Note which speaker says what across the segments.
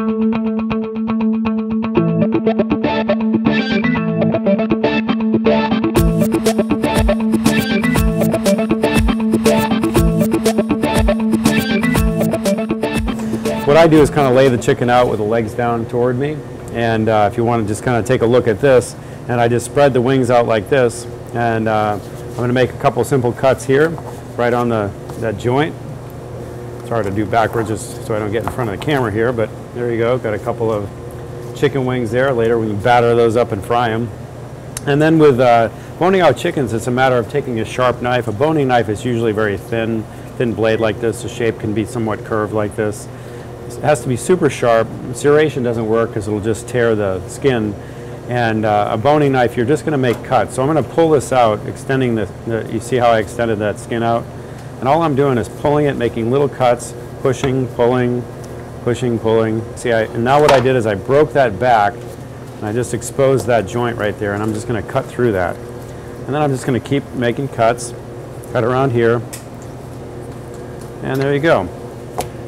Speaker 1: What I do is kind of lay the chicken out with the legs down toward me, and if you want to just kind of take a look at this, and I just spread the wings out like this, and I'm going to make a couple simple cuts here, right on that joint. It's hard to do backwards just so I don't get in front of the camera here, but there you go. Got a couple of chicken wings there. Later we can batter those up and fry them. And then with boning out chickens, it's a matter of taking a sharp knife. A boning knife is usually very thin blade like this. The shape can be somewhat curved like this. It has to be super sharp. Serration doesn't work because it'll just tear the skin. And a boning knife, you're just going to make cuts. So I'm going to pull this out, extending you see how I extended that skin out? And all I'm doing is pulling it, making little cuts, pushing, pulling, pushing, pulling. See, and now what I did is I broke that back, and I just exposed that joint right there, and I'm just going to cut through that. And then I'm just going to keep making cuts, cut around here, and there you go.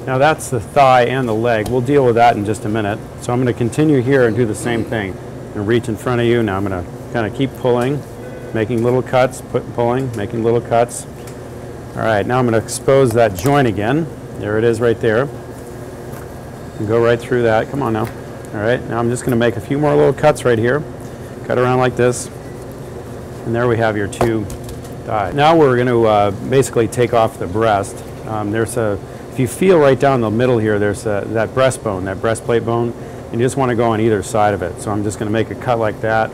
Speaker 1: Now that's the thigh and the leg. We'll deal with that in just a minute. So I'm going to continue here and do the same thing. I'm going to reach in front of you. Now I'm going to kind of keep pulling, making little cuts, pulling, making little cuts. All right, now I'm going to expose that joint again. There it is right there. And go right through that. Come on now. All right, now I'm just going to make a few more little cuts right here. Cut around like this. And there we have your two thighs. Now we're going to basically take off the breast. If you feel right down the middle here, there's that breastbone, that breastplate bone, and you just want to go on either side of it. So I'm just going to make a cut like that,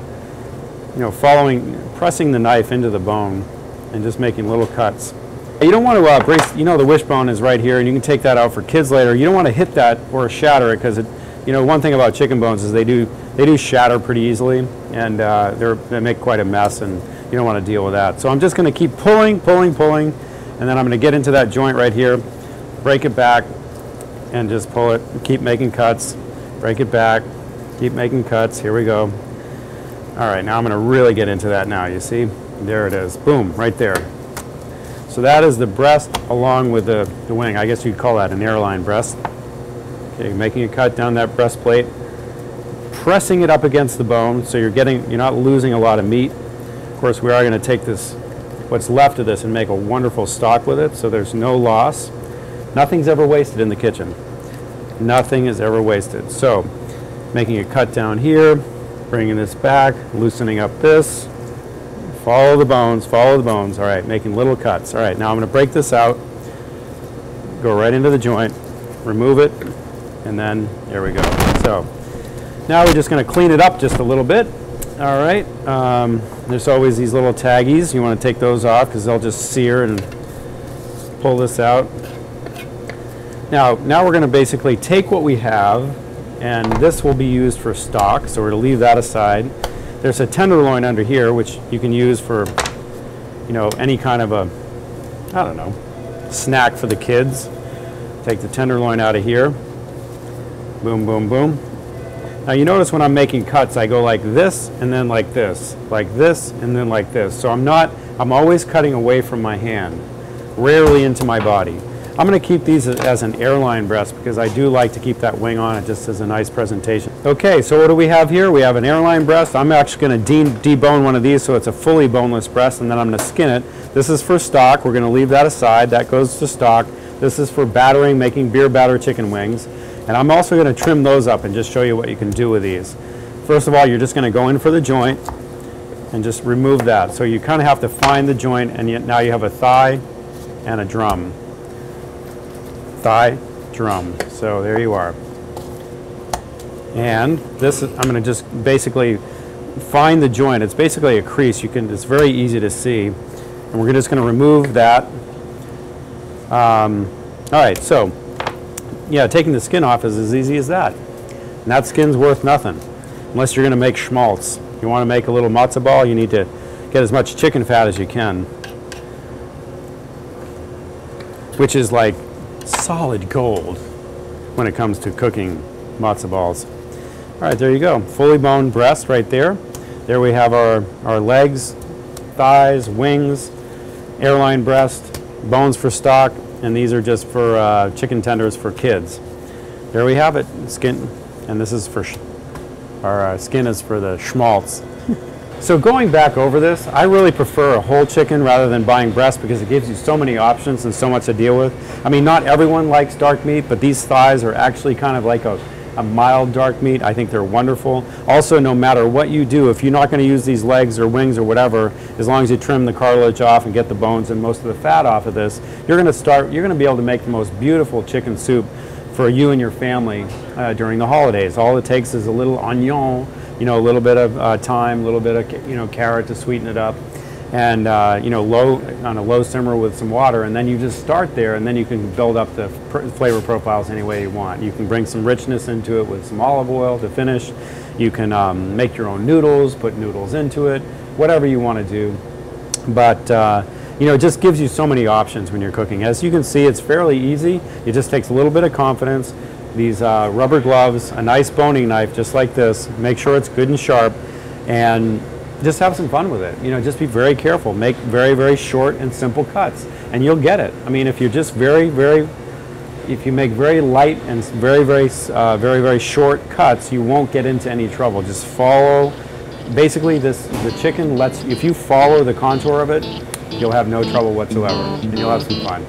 Speaker 1: you know, pressing the knife into the bone and just making little cuts. You don't want to brace, you know, the wishbone is right here, and you can take that out for kids later. You don't want to hit that or shatter it because, you know, one thing about chicken bones is they do shatter pretty easily, and they make quite a mess, and you don't want to deal with that. So I'm just going to keep pulling, pulling, pulling, and then I'm going to get into that joint right here, break it back, and just pull it, keep making cuts, break it back, keep making cuts. Here we go. All right, now I'm going to really get into that now, you see? There it is, boom, right there. So that is the breast along with the wing. I guess you'd call that an airline breast. Okay, making a cut down that breastplate, pressing it up against the bone so you're not losing a lot of meat. Of course, we are going to take this, what's left of this, and make a wonderful stock with it so there's no loss. Nothing's ever wasted in the kitchen. Nothing is ever wasted. So making a cut down here, bringing this back, loosening up this. Follow the bones, follow the bones. All right, making little cuts. All right, now I'm going to break this out, go right into the joint, remove it, and then there we go. So now we're just going to clean it up just a little bit. All right, there's always these little taggies. You want to take those off because they'll just sear, and pull this out. Now we're going to basically take what we have, and this will be used for stock, so we're going to leave that aside. There's a tenderloin under here, which you can use for, you know, any kind of a, I don't know, snack for the kids. Take the tenderloin out of here. Boom, boom, boom. Now you notice when I'm making cuts, I go like this, and then like this, and then like this. So I'm always cutting away from my hand, rarely into my body. I'm going to keep these as an airline breast because I do like to keep that wing on it just as a nice presentation. Okay, so what do we have here? We have an airline breast. I'm actually going to debone one of these so it's a fully boneless breast, and then I'm going to skin it. This is for stock. We're going to leave that aside. That goes to stock. This is for battering, making beer batter chicken wings. And I'm also going to trim those up and just show you what you can do with these. First of all, you're just going to go in for the joint and just remove that. So you kind of have to find the joint, and yet now you have a thigh and a drum. Thigh, drum. So there you are. And this is, I'm going to just basically find the joint. It's basically a crease. It's very easy to see. And we're just going to remove that. All right, so yeah, taking the skin off is as easy as that. And that skin's worth nothing unless you're going to make schmaltz. If you want to make a little matzo ball, you need to get as much chicken fat as you can, which is like solid gold when it comes to cooking matzo balls. All right, there you go. Fully boned breast right there. There we have our legs, thighs, wings, airline breast, bones for stock, and these are just for chicken tenders for kids. there we have it, skin. And this is for, our skin is for the schmaltz. So going back over this, I really prefer a whole chicken rather than buying breast because it gives you so many options and so much to deal with. I mean, not everyone likes dark meat, but these thighs are actually kind of like a mild dark meat. I think they're wonderful. Also, no matter what you do, if you're not going to use these legs or wings or whatever, as long as you trim the cartilage off and get the bones and most of the fat off of this, you're going to be able to make the most beautiful chicken soup for you and your family during the holidays. All it takes is a little onion, you know, a little bit of thyme, a little bit of, you know, carrot to sweeten it up, and you know, on a low simmer with some water, and then you just start there, and then you can build up the flavor profiles any way you want. You can bring some richness into it with some olive oil to finish. You can make your own noodles, put noodles into it, whatever you want to do. But you know, it just gives you so many options when you're cooking. As you can see, it's fairly easy. It just takes a little bit of confidence. These rubber gloves, a nice boning knife just like this. Make sure it's good and sharp, and just have some fun with it. You know, just be very careful. Make very, very short and simple cuts, and you'll get it. I mean, if you're just if you make very light and very short cuts, you won't get into any trouble. Just follow. Basically, the chicken if you follow the contour of it, you'll have no trouble whatsoever, and you'll have some fun.